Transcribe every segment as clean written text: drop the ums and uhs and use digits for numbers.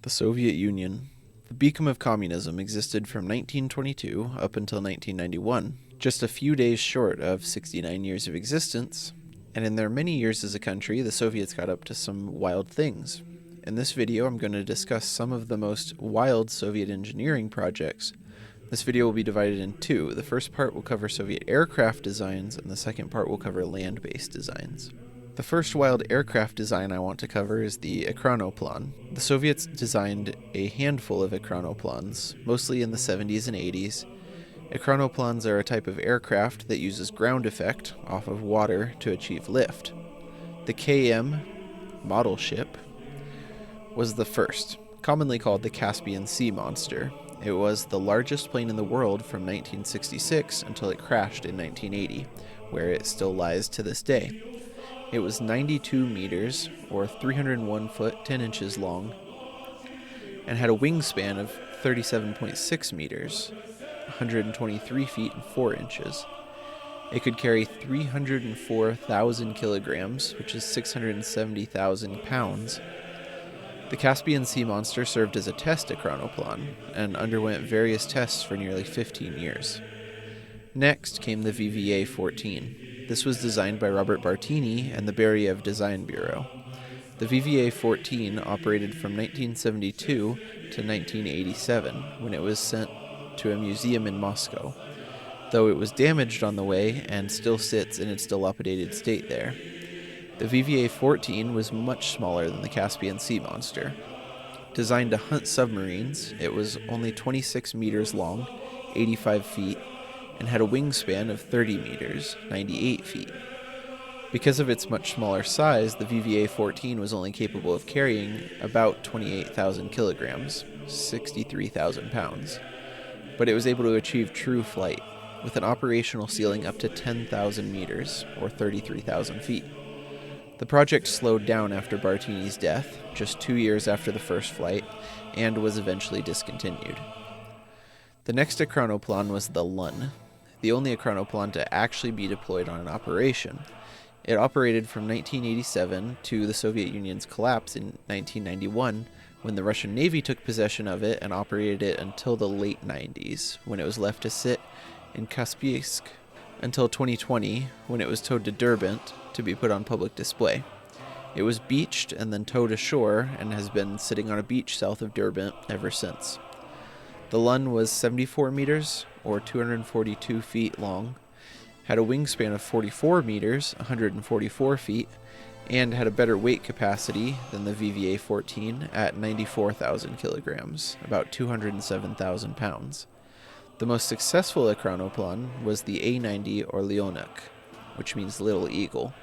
The Soviet Union. The beacon of communism existed from 1922 up until 1991, just a few days short of 69 years of existence, and in their many years as a country, the Soviets got up to some wild things. In this video, I'm going to discuss some of the most wild Soviet engineering projects. This video will be divided in two. The first part will cover Soviet aircraft designs, and the second part will cover land-based designs. The first wild aircraft design I want to cover is the Ekranoplan. The Soviets designed a handful of Ekranoplans, mostly in the 70s and 80s. Ekranoplans are a type of aircraft that uses ground effect off of water to achieve lift. The KM model ship was the first, commonly called the Caspian Sea Monster. It was the largest plane in the world from 1966 until it crashed in 1980, where it still lies to this day. It was 92 meters, or 301 foot 10 inches long, and had a wingspan of 37.6 meters, 123 feet and 4 inches. It could carry 304,000 kilograms, which is 670,000 pounds. The Caspian Sea Monster served as a test Ekranoplan and underwent various tests for nearly 15 years. Next came the VVA-14. This was designed by Robert Bartini and the Beriev Design Bureau. The VVA-14 operated from 1972 to 1987, when it was sent to a museum in Moscow, though it was damaged on the way and still sits in its dilapidated state there. The VVA-14 was much smaller than the Caspian Sea Monster. Designed to hunt submarines, it was only 26 meters long, 85 feet, and had a wingspan of 30 meters, 98 feet. Because of its much smaller size, the VVA-14 was only capable of carrying about 28,000 kilograms, 63,000 pounds. But it was able to achieve true flight, with an operational ceiling up to 10,000 meters, or 33,000 feet. The project slowed down after Bartini's death, just 2 years after the first flight, and was eventually discontinued. The next Ekranoplan was the Lun, the only Ekranoplan to actually be deployed on an operation. It operated from 1987 to the Soviet Union's collapse in 1991, when the Russian Navy took possession of it and operated it until the late 90s, when it was left to sit in Kaspiysk, until 2020, when it was towed to Derbent to be put on public display. It was beached and then towed ashore and has been sitting on a beach south of Derbent ever since. The Lun was 74 meters, or 242 feet long, had a wingspan of 44 meters, 144 feet, and had a better weight capacity than the VVA-14 at 94,000 kilograms, about 207,000 pounds. The most successful Ekranoplan was the A-90 or Leonuk, which means Little Eagle,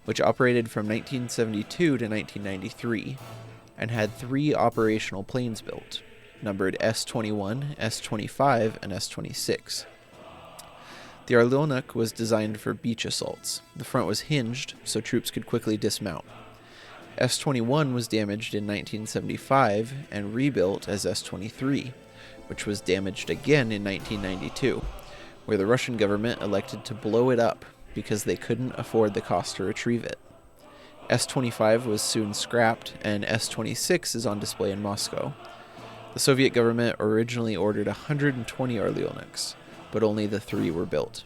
which operated from 1972 to 1993, and had 3 operational planes built, numbered S-21, S-25, and S-26. The Leonuk was designed for beach assaults. The front was hinged, so troops could quickly dismount. S-21 was damaged in 1975 and rebuilt as S-23, which was damaged again in 1992, where the Russian government elected to blow it up because they couldn't afford the cost to retrieve it. S-25 was soon scrapped, and S-26 is on display in Moscow. The Soviet government originally ordered 120 Leonuks, but only the 3 were built.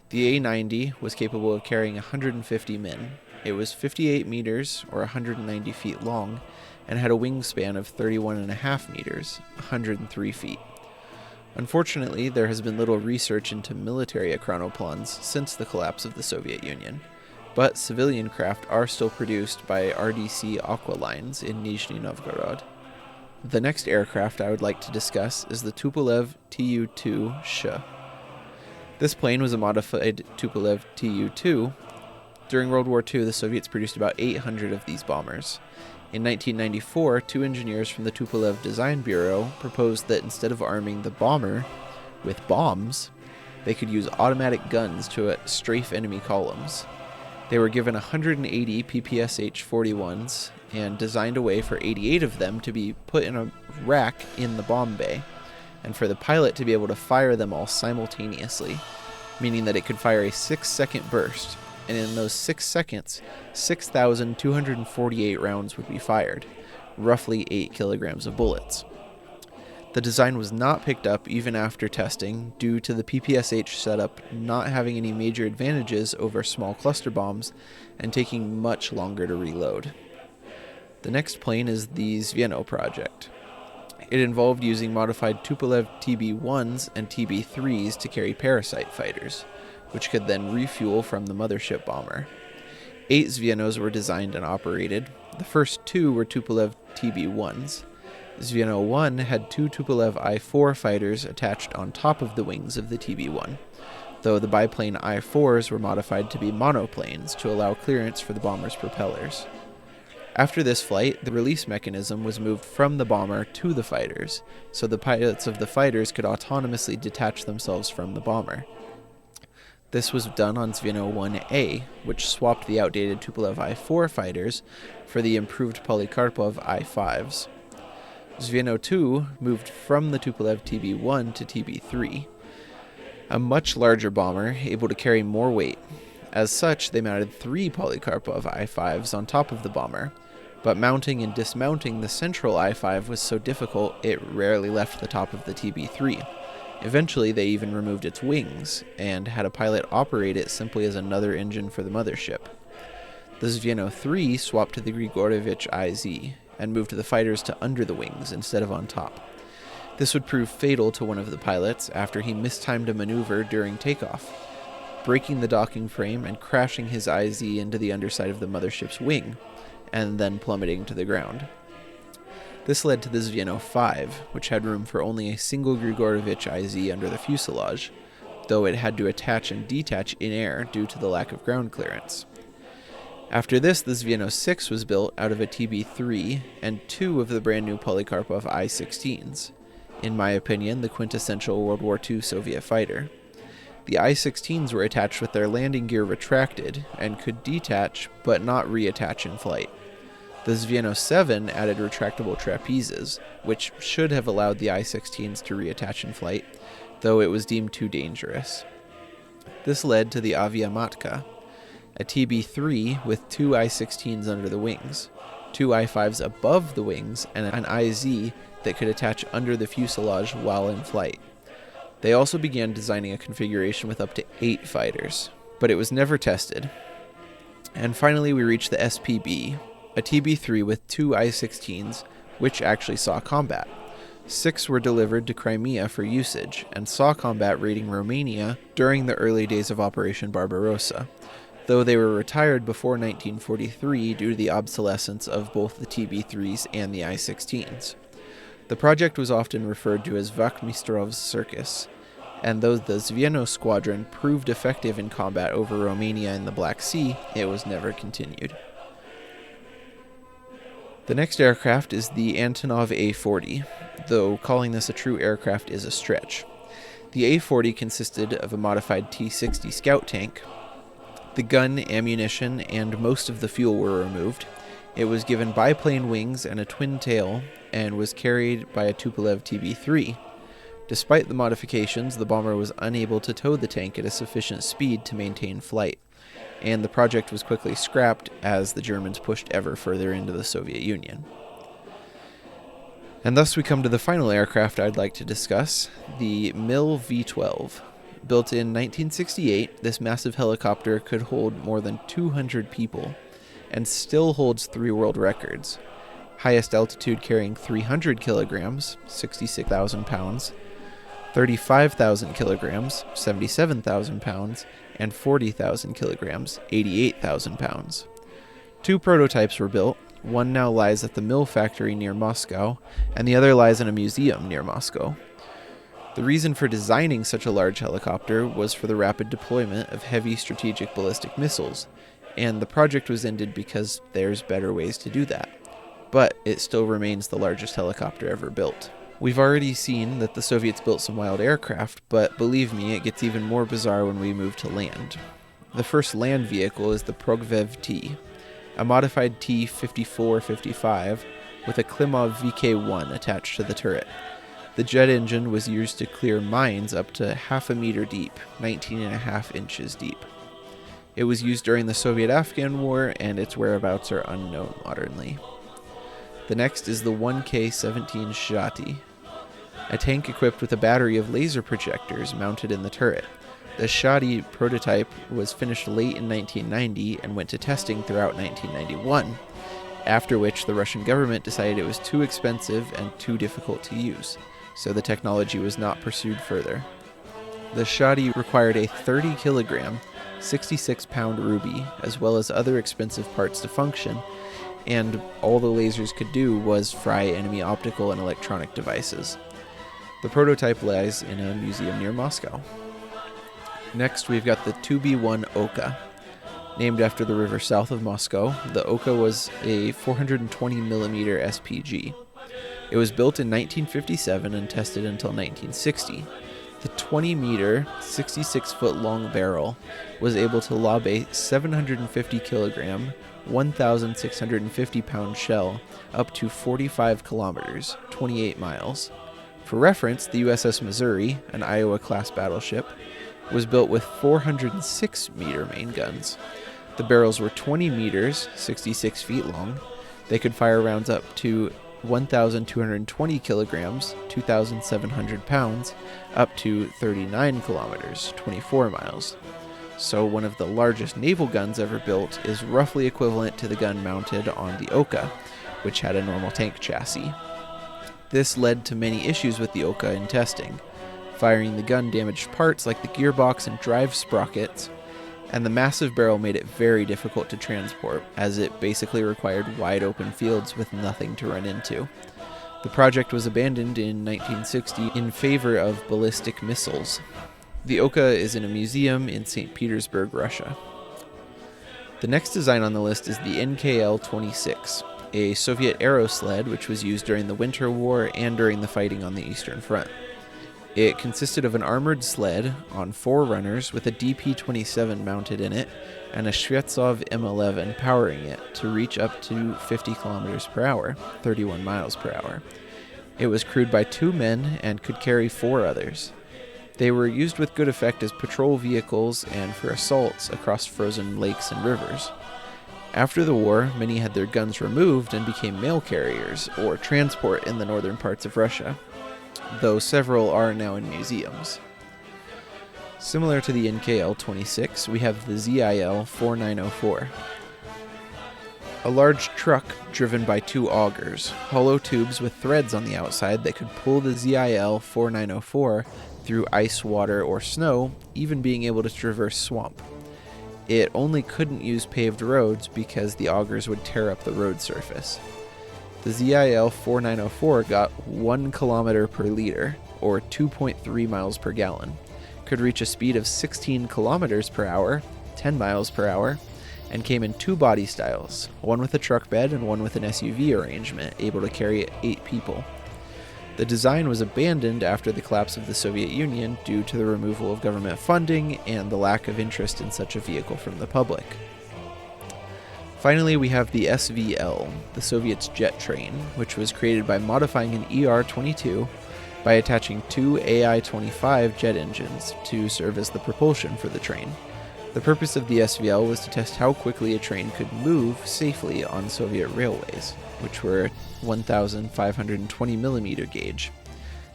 The A-90 was capable of carrying 150 men. It was 58 meters, or 190 feet long, and had a wingspan of 31.5 meters, 103 feet. Unfortunately, there has been little research into military Ekranoplans since the collapse of the Soviet Union, but civilian craft are still produced by RDC Aqua Lines in Nizhny Novgorod. The next aircraft I would like to discuss is the Tupolev Tu-2 ShA. This plane was a modified Tupolev Tu-2. During World War II, the Soviets produced about 800 of these bombers. In 1994, 2 engineers from the Tupolev Design Bureau proposed that instead of arming the bomber with bombs, they could use automatic guns to strafe enemy columns. They were given 180 PPSH-41s and designed a way for 88 of them to be put in a rack in the bomb bay, and for the pilot to be able to fire them all simultaneously, meaning that it could fire a 6-second burst, and in those 6 seconds, 6,248 rounds would be fired, roughly 8 kilograms of bullets. The design was not picked up even after testing due to the PPSH setup not having any major advantages over small cluster bombs and taking much longer to reload. The next plane is the Zveno project. It involved using modified Tupolev TB-1s and TB-3s to carry parasite fighters, which could then refuel from the mothership bomber. 8 Zvenos were designed and operated. The first 2 were Tupolev TB-1s. Zveno 1 had 2 Tupolev I-4 fighters attached on top of the wings of the TB-1, though the biplane I-4s were modified to be monoplanes to allow clearance for the bomber's propellers. After this flight, the release mechanism was moved from the bomber to the fighters, so the pilots of the fighters could autonomously detach themselves from the bomber. This was done on Zveno 1A, which swapped the outdated Tupolev I-4 fighters for the improved Polikarpov I-5s. Zveno 2 moved from the Tupolev TB-1 to TB-3, a much larger bomber able to carry more weight. As such, they mounted 3 Polikarpov I-5s on top of the bomber, but mounting and dismounting the central I-5 was so difficult it rarely left the top of the TB-3. Eventually, they even removed its wings and had a pilot operate it simply as another engine for the mothership. The Zveno 3 swapped to the Grigorovich IZ and moved the fighters to under the wings instead of on top. This would prove fatal to one of the pilots after he mistimed a maneuver during takeoff, breaking the docking frame and crashing his IZ into the underside of the mothership's wing, and then plummeting to the ground. This led to the Zveno 5, which had room for only a single Grigorovich IZ under the fuselage, though it had to attach and detach in air due to the lack of ground clearance. After this, the Zveno 6 was built out of a TB-3 and 2 of the brand new Polikarpov I-16s, in my opinion the quintessential World War II Soviet fighter. The I-16s were attached with their landing gear retracted and could detach but not reattach in flight. The Zveno 7 added retractable trapezes, which should have allowed the I-16s to reattach in flight, though it was deemed too dangerous. This led to the Aviamatka, a TB-3 with 2 I-16s under the wings, 2 I-5s above the wings, and an IZ that could attach under the fuselage while in flight. They also began designing a configuration with up to 8 fighters, but it was never tested. And finally we reached the SPB, a TB-3 with 2 I-16s, which actually saw combat. 6 were delivered to Crimea for usage, and saw combat raiding Romania during the early days of Operation Barbarossa, though they were retired before 1943 due to the obsolescence of both the TB-3s and the I-16s. The project was often referred to as Vachmistrov's Circus, and though the Zveno squadron proved effective in combat over Romania in the Black Sea, it was never continued. The next aircraft is the Antonov A-40, though calling this a true aircraft is a stretch. The A-40 consisted of a modified T-60 scout tank. The gun, ammunition, and most of the fuel were removed. It was given biplane wings and a twin tail, and was carried by a Tupolev TB-3. Despite the modifications, the bomber was unable to tow the tank at a sufficient speed to maintain flight, and the project was quickly scrapped as the Germans pushed ever further into the Soviet Union. And thus we come to the final aircraft I'd like to discuss, the Mil V-12. Built in 1968, this massive helicopter could hold more than 200 people, and still holds 3 world records. Highest altitude carrying 300 kilograms, 66,000 pounds, 35,000 kilograms, 77,000 pounds, and 40,000 kilograms, 88,000 pounds. 2 prototypes were built. One now lies at the Mil factory near Moscow, and the other lies in a museum near Moscow. The reason for designing such a large helicopter was for the rapid deployment of heavy strategic ballistic missiles, and the project was ended because there's better ways to do that. But it still remains the largest helicopter ever built. We've already seen that the Soviets built some wild aircraft, but believe me, it gets even more bizarre when we move to land. The first land vehicle is the Progvev T, a modified T-54-55 with a Klimov VK-1 attached to the turret. The jet engine was used to clear mines up to half a meter deep, 19.5 inches deep. It was used during the Soviet-Afghan War, and its whereabouts are unknown modernly. The next is the 1K-17 ShA, a tank equipped with a battery of laser projectors mounted in the turret. The ShA prototype was finished late in 1990 and went to testing throughout 1991, after which the Russian government decided it was too expensive and too difficult to use, so the technology was not pursued further. The ShA required a 30-kilogram, 66-pound ruby, as well as other expensive parts to function, and all the lasers could do was fry enemy optical and electronic devices. The prototype lies in a museum near Moscow. Next, we've got the 2B1 Oka. Named after the river south of Moscow, the Oka was a 420mm SPG. It was built in 1957 and tested until 1960. The 20-meter, 66-foot-long barrel was able to lob a 750-kilogram, 1,650-pound shell up to 45 kilometers, 28 miles. For reference, the USS Missouri, an Iowa-class battleship, was built with 406-meter main guns. The barrels were 20 meters, 66 feet long. They could fire rounds up to 1,220 kilograms, 2,700 pounds, up to 39 kilometers, 24 miles. So one of the largest naval guns ever built is roughly equivalent to the gun mounted on the Oka, which had a normal tank chassis. This led to many issues with the Oka in testing. Firing the gun damaged parts like the gearbox and drive sprockets, and the massive barrel made it very difficult to transport, as it basically required wide open fields with nothing to run into. The project was abandoned in 1960 in favor of ballistic missiles. The Oka is in a museum in St. Petersburg, Russia. The next design on the list is the NKL-26, a Soviet aerosled which was used during the Winter War and during the fighting on the Eastern Front. It consisted of an armored sled on 4 runners with a DP-27 mounted in it and a Shvetsov M11 powering it to reach up to 50 kilometers per hour, 31 miles per hour. It was crewed by 2 men and could carry 4 others. They were used with good effect as patrol vehicles and for assaults across frozen lakes and rivers. After the war, many had their guns removed and became mail carriers or transport in the northern parts of Russia, though several are now in museums. Similar to the NKL-26, we have the ZIL-4904, a large truck driven by 2 augers, hollow tubes with threads on the outside that could pull the ZIL-4904 through ice, water, or snow, even being able to traverse swamp. It only couldn't use paved roads because the augers would tear up the road surface. The ZIL-4904 got 1 kilometer per liter, or 2.3 miles per gallon, could reach a speed of 16 kilometers per hour, 10 miles per hour, and came in 2 body styles, one with a truck bed and one with an SUV arrangement, able to carry 8 people. The design was abandoned after the collapse of the Soviet Union due to the removal of government funding and the lack of interest in such a vehicle from the public. Finally, we have the SVL, the Soviets' jet train, which was created by modifying an ER-22 by attaching 2 AI-25 jet engines to serve as the propulsion for the train. The purpose of the SVL was to test how quickly a train could move safely on Soviet railways, which were 1,520mm gauge.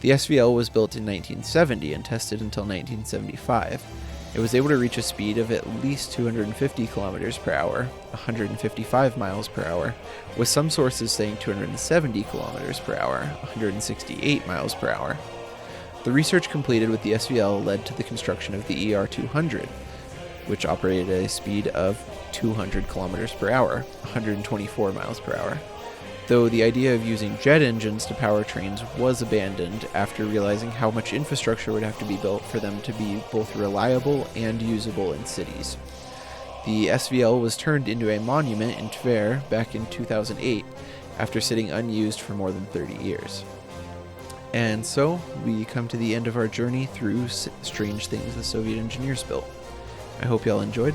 The SVL was built in 1970 and tested until 1975. It was able to reach a speed of at least 250 kilometers per hour, 155 miles per hour, with some sources saying 270 kilometers per hour, 168 miles per hour. The research completed with the SVL led to the construction of the ER-200, which operated at a speed of 200 kilometers per hour, 124 miles per hour. Though the idea of using jet engines to power trains was abandoned after realizing how much infrastructure would have to be built for them to be both reliable and usable in cities. The SVL was turned into a monument in Tver back in 2008 after sitting unused for more than 30 years. And so, we come to the end of our journey through strange things the Soviet engineers built. I hope y'all enjoyed.